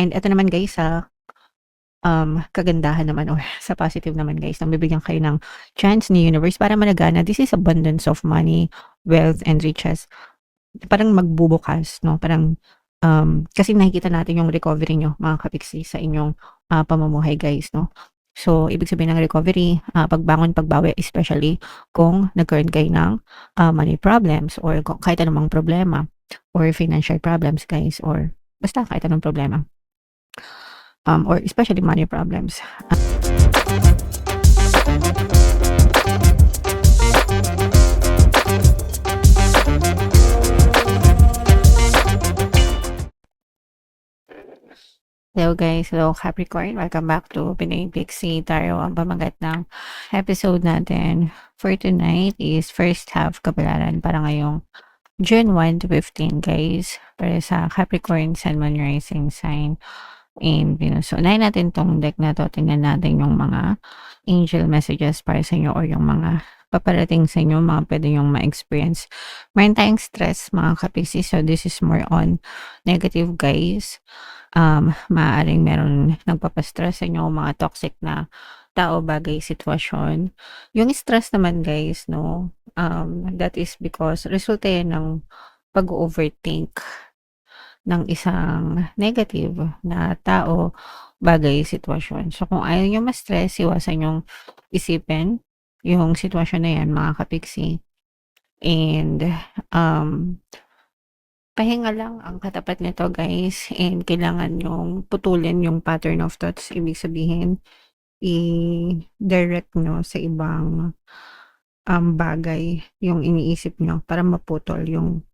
And eto naman guys sa kagandahan naman or sa positive naman guys, bibigyan kayo ng chance ni universe para malagana. This is abundance of money, wealth, and riches. Parang magbubukas, no? Parang, kasi nakikita natin yung recovery nyo, mga kapiksi, sa inyong pamumuhay guys, no? So, ibig sabihin ng recovery, pagbangon, pagbawi, especially kung nagkaroon kayo ng money problems or kahit anumang problema or financial problems guys or basta kahit anong problema. Or especially money problems. Hello guys, hello Capricorn, welcome back to Pinoy Pixie Tarot. Ang pamagat ng episode natin for tonight is first half kabalaran para ngayong June 1 to 15 guys, para sa Capricorn, Sun, Moon, Rising sign in Venus. So, unahin natin tong deck na to. Tingnan natin yung mga angel messages para sa inyo or yung mga paparating sa inyo, mga pwede yung ma-experience. Meron tayong stress, mga kapisi. So, this is more on negative, guys. Maaaring meron nagpapastress sa inyo, mga toxic na tao, bagay, sitwasyon. Yung stress naman, guys, no, that is because resulta yan ng pag-overthink ng isang negative na tao, bagay, sitwasyon. So, kung ayaw nyo ma-stress, iwasan yung isipin yung sitwasyon na yan, mga kapiksi. And, pahinga lang ang katapat nito guys, and kailangan yung putulin yung pattern of thoughts. Ibig sabihin, i-direct nyo sa ibang bagay yung iniisip nyo para maputol yung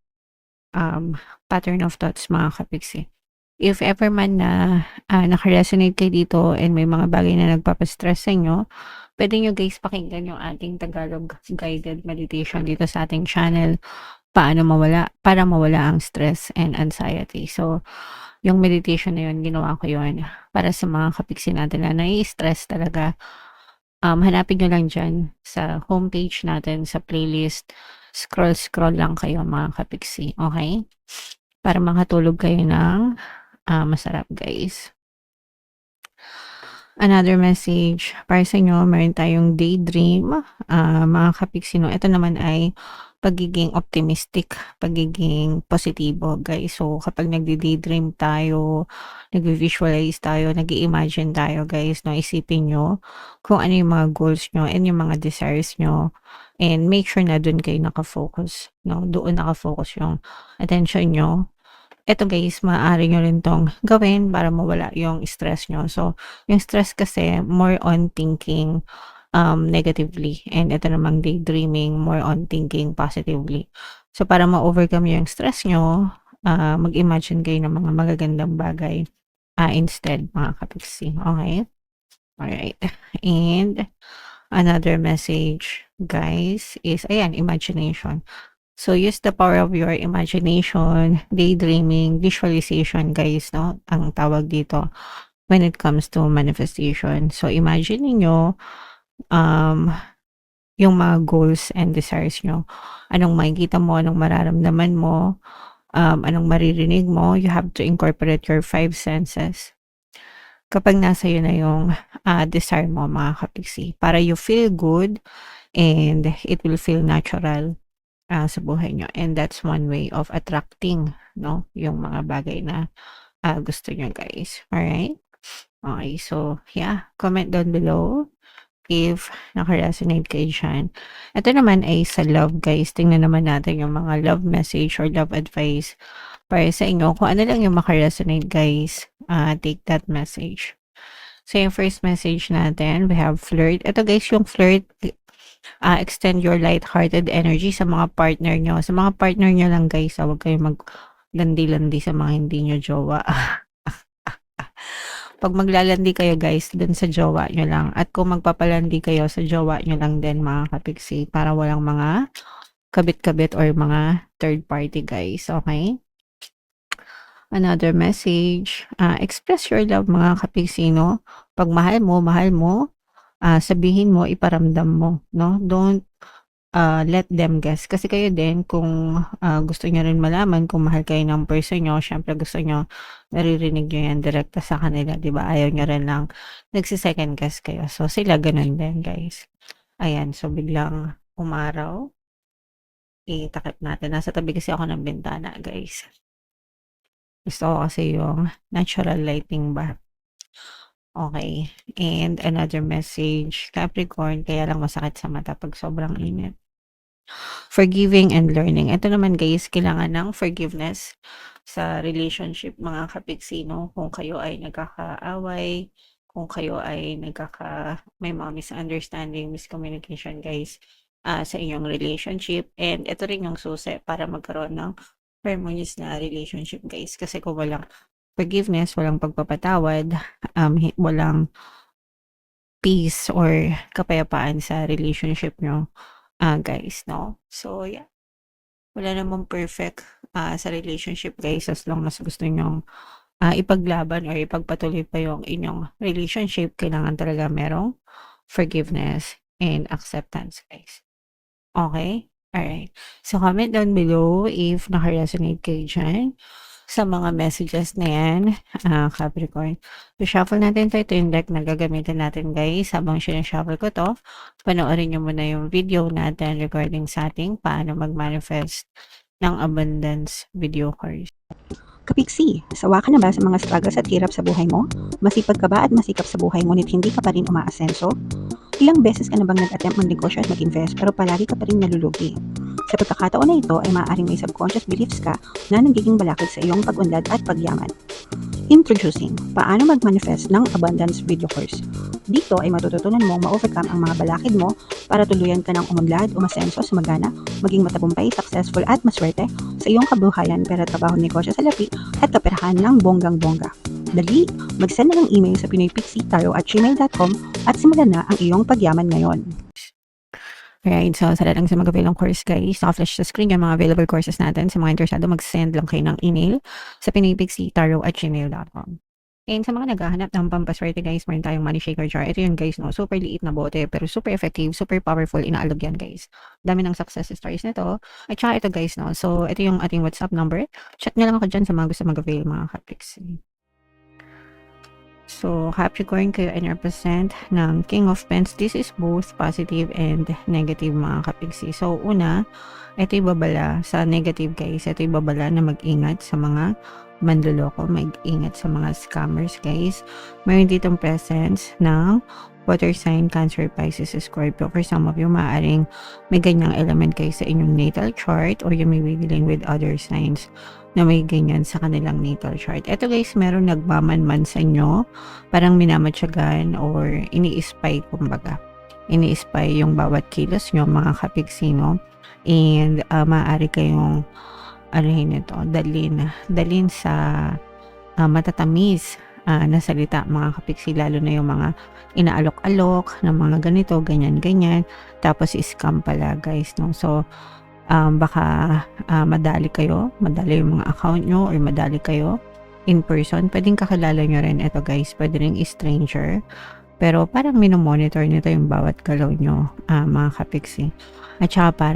pattern of thoughts, mga kapiksi. If ever man na nakaresonate kayo dito and may mga bagay na nagpapastress sa inyo, pwede nyo guys pakinggan yung ating Tagalog guided meditation dito sa ating channel, para mawala ang stress and anxiety. So, yung meditation na yun, ginawa ko yun para sa mga kapiksi natin na nai-stress talaga. Hanapin nyo lang dyan sa homepage natin, sa playlist. Scroll lang kayo, mga kapiksi. Okay? Para makatulog kayo ng masarap, guys. Another message para sa inyo, meron tayong daydream, mga kapiksi, no? Ito naman ay pagiging optimistic, pagiging positibo, guys. So, kapag nagdi-daydream tayo, nag-visualize tayo, nag-imagine tayo, guys, no? Isipin nyo kung ano yung mga goals nyo and yung mga desires nyo. And make sure na doon kayo nakafocus, no? Doon nakafocus yung attention nyo. Eto guys, maaari nyo rin tong gawin para mawala yung stress nyo. So, yung stress kasi more on thinking negatively, and ito namang daydreaming more on thinking positively. So, para ma-overcome yung stress nyo, mag-imagine kayo ng mga magagandang bagay instead, mga kapiksi. Okay? Alright. And another message, guys, is, ayan, imagination. So, use the power of your imagination, daydreaming, visualization, guys, no? Ang tawag dito when it comes to manifestation. So, imagine niyo yung mga goals and desires nyo. Anong makikita mo, anong mararamdaman mo, anong maririnig mo. You have to incorporate your 5 senses. Kapag nasa yun na yung desire mo, mga kapiksi, para you feel good and it will feel natural sa buhay nyo. And that's one way of attracting, no, yung mga bagay na gusto nyo, guys. Alright? Okay, so, yeah. Comment down below if naka-resonate kayo dyan. Ito naman ay sa love, guys. Tingnan naman natin yung mga love message or love advice para sa inyo. Kung ano lang yung maka-resonate, guys, take that message. So, yung first message natin, we have flirt. Ito, guys, yung flirt, extend your light-hearted energy sa mga partner nyo. Sa mga partner nyo lang, guys, huwag kayong maglandi-landi sa mga hindi nyo jowa. Pag maglalandi kayo, guys, dun sa jowa nyo lang. At kung magpapalandi kayo sa jowa nyo lang din, mga kapiksi, para walang mga kabit-kabit or mga third party, guys. Okay? Another message, express your love, mga kapiksi, no? Pag mahal mo, sabihin mo, iparamdam mo, no? Don't let them guess. Kasi kayo din kung, gusto niyo rin malaman kung mahal kayo ng person niyo, siyempre gusto niyo naririnig niyo 'yan direkta sa kanila, 'di ba? Ayaw niyo rin ng nagse-second guess kayo. So, sila gano'n din, guys. Ayan, so biglang umaraw, itakip natin. Nasa tabi kasi ako ng bintana, guys. Gusto ko kasi yung natural lighting ba. Okay. And another message, Capricorn, kaya lang masakit sa mata 'pag sobrang init. Forgiving and learning. Ito naman guys, kailangan ng forgiveness sa relationship mga kapiksino. Kung kayo ay nagkakaaway, kung kayo ay may mga misunderstanding, miscommunication guys, sa inyong relationship. And ito rin yung susi para magkaroon ng harmonious na relationship guys. Kasi kung walang forgiveness, walang pagpapatawad, walang peace or kapayapaan sa relationship nyo, guys, no? So, yeah. Wala namang perfect sa relationship, guys, as long as gusto nyong ipaglaban or ipagpatuloy pa yung inyong relationship, kailangan talaga merong forgiveness and acceptance, guys. Okay? Alright. So, comment down below if naka-resonate kayo dyan sa mga messages na yan, Capricorn. So, shuffle natin to. Ito yung deck na gagamitin natin, guys. Habang sinashuffle ko to, panoorin nyo muna yung video natin regarding sa ating paano mag-manifest ng abundance video course. Kapiksi, sawa ka na ba sa mga struggles at hirap sa buhay mo? Masipag ka ba at masikap sa buhay ngunit hindi ka pa rin umaasenso? Ilang beses ka na bang nag-attempt mag-negosyo at mag-invest pero palagi ka pa rin nalulugi? Sa pagkakataon na ito ay maaaring may subconscious beliefs ka na nagiging balakid sa iyong pag-unlad at pagyaman. Introducing, paano mag-manifest ng abundance video course. Dito ay matututunan mong ma-overcome ang mga balakid mo para tuluyan ka ng umunlad, umasenso, sumagana, maging matagumpay, successful at maswerte sa iyong kabuhayan, pera, trabaho, negosyo, salapi at kaperahan ng bonggang-bongga. Dali, mag-send na ng email sa pinoypixie@gmail.com at simulan na ang iyong pagyaman ngayon. Alright, so sa lahat ng mag-avail ng course guys, naka-flash sa screen yung mga available courses natin. Sa mga interesado, mag-send lang kayo ng email sa pinoypixie@gmail.com. And sa mga naghahanap ng pampaswerte guys, meron tayong money shaker jar. Ito yun guys, no? Super liit na bote, pero super effective, super powerful, inaalog yan guys. Dami ng success stories nito. At saka ito guys, no? So, ito yung ating WhatsApp number. Chat nyo lang ako dyan sa mga gusto mag-avail mga Capricorn. So, Capricorn, kayo ay represent ng King of Pents. This is both positive and negative mga Kapiksi. So, una, ito yung babala sa negative guys. Ito yung babala na mag-ingat sa mga manloloko, mag-ingat sa mga scammers guys. Mayroon ditong presence ng water sign, Cancer, Pisces, Scorpio. For some of you, maaaring may ganyang element kayo sa inyong natal chart or you may be dealing with other signs na may ganyan sa kanilang natal chart. Ito guys, meron nagmamanman sa inyo, parang minamatyagan or ini-spy kumbaga. Ini-spy yung bawat kilos nyo mga Kapiksino, and maaari kayong dalin sa matatamis na salita mga Kapiksi, lalo na yung mga inaalok-alok na mga ganito, ganyan-ganyan, tapos scam pala guys, no? So, baka madali yung mga account nyo or madali kayo in person. Pwedeng kakilala nyo rin ito guys, pwede rin stranger, pero parang minomonitor nito yung bawat galaw nyo mga Kapiksi. At saka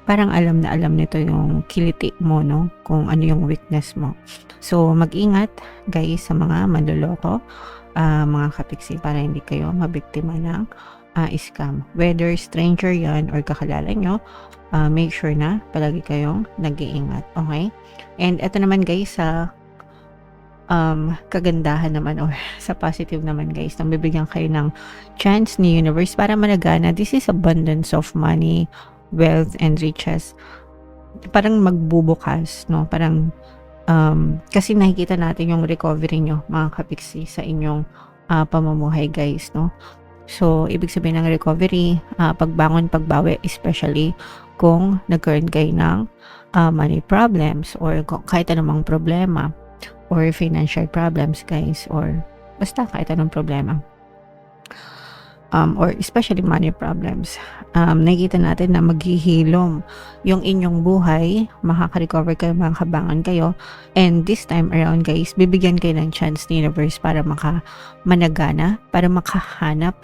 parang alam na alam nito yung kiliti mo, no? Kung ano yung weakness mo. So mag-ingat guys sa mga manloloko mga Kapiksi, para hindi kayo mabiktima ng scam. Whether stranger yan or kakilala nyo, make sure na palagi kayong nag-iingat, okay? And ito naman guys, sa kagandahan naman or sa positive naman guys, nang bibigyan kayo ng chance ni universe para managana. This is abundance of money, wealth, and riches. Parang magbubukas, no? Parang kasi nakikita natin yung recovery nyo mga Kapiksi sa inyong pamumuhay guys, no? So, ibig sabihin ng recovery, pagbangon, pagbawi, especially kung nagkaroon kayo ng money problems or kahit anumang problema or financial problems guys, or basta kahit anong problema. or especially money problems, nakikita natin na maghihilom yung inyong buhay, makaka-recover kayo, makakabangon kayo, and this time around guys, bibigyan kayo ng chance ni universe para managana, para makahanap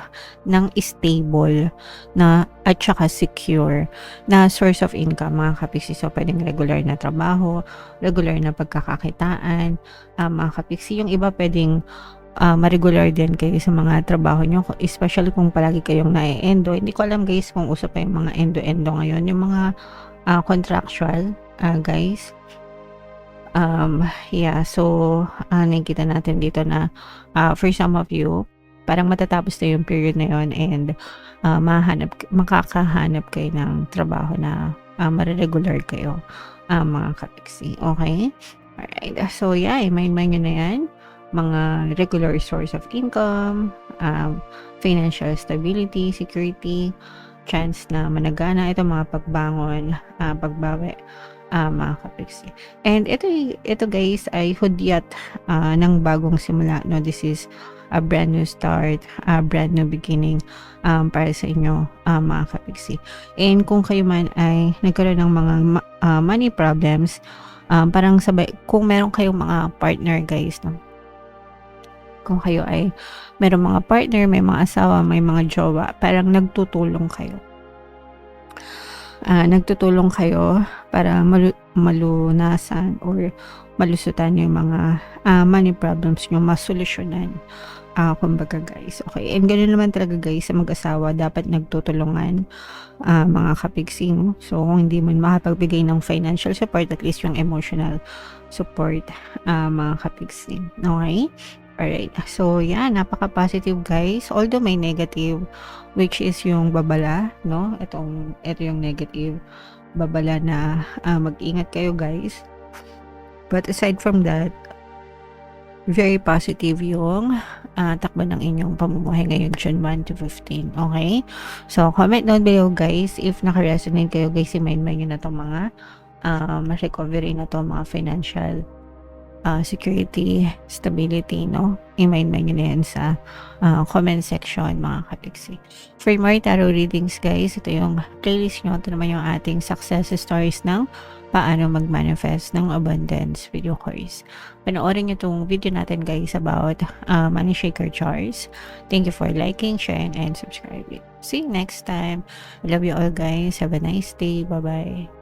ng stable na at saka secure na source of income mga kapiksi. So pwedeng regular na trabaho, regular na pagkakakitaan, mga kapiksi. Yung iba pwedeng ma-regular din kayo sa mga trabaho nyo, especially kung palagi kayong na-endo. Hindi ko alam guys kung uso pa yung mga endo-endo ngayon, yung mga contractual guys. Yeah, so nakikita natin dito na for some of you, parang matatapos na yung period na yun, and makakahanap kayo ng trabaho na mariregular kayo, mga kapiksi. Okay? Alright. So yeah, i-mind nyo na yan. Mga regular source of income, financial stability, security, chance na managana, ito mga pagbangon, pagbawi, mga kapiksi. And ito guys ay hudyat ng bagong simula, no? This is a brand new start, a brand new beginning para sa inyo, mga kapiksi. And kung kayo man ay nagkaroon ng mga money problems, parang sabay, kung meron kayong mga partner guys, no? Kung kayo ay merong mga partner, may mga asawa, may mga jowa, parang nagtutulong kayo. Nagtutulong kayo para malunasan or malusutan yung mga money problems nyo, masolusyonan. Kumbaga guys. Okay, and ganoon naman talaga guys sa mag-asawa, dapat nagtutulungan, mga kapiksi, no? So kung hindi mo makapagbigay ng financial support, at least yung emotional support, mga kapiksi. Okay? Alright, so yeah, napaka-positive guys. Although may negative, which is yung babala, no? Ito yung negative, babala na mag-ingat kayo guys. But aside from that, very positive yung takbo ng inyong pamumuhay ngayon, June 1 to 15. Okay? So, comment down below guys if naka-resonate kayo guys, i-mind nyo na itong mga recovery na to, mga financial security, stability, no? I-mind nyo na yan sa comment section, mga kapiksi. For more tarot readings guys, ito yung playlist nyo. Ito naman yung ating success stories ng paano mag-manifest ng abundance video course. Panoorin nyo itong video natin guys about money shaker jars. Thank you for liking, sharing, and subscribing. See you next time. I love you all guys. Have a nice day. Bye-bye.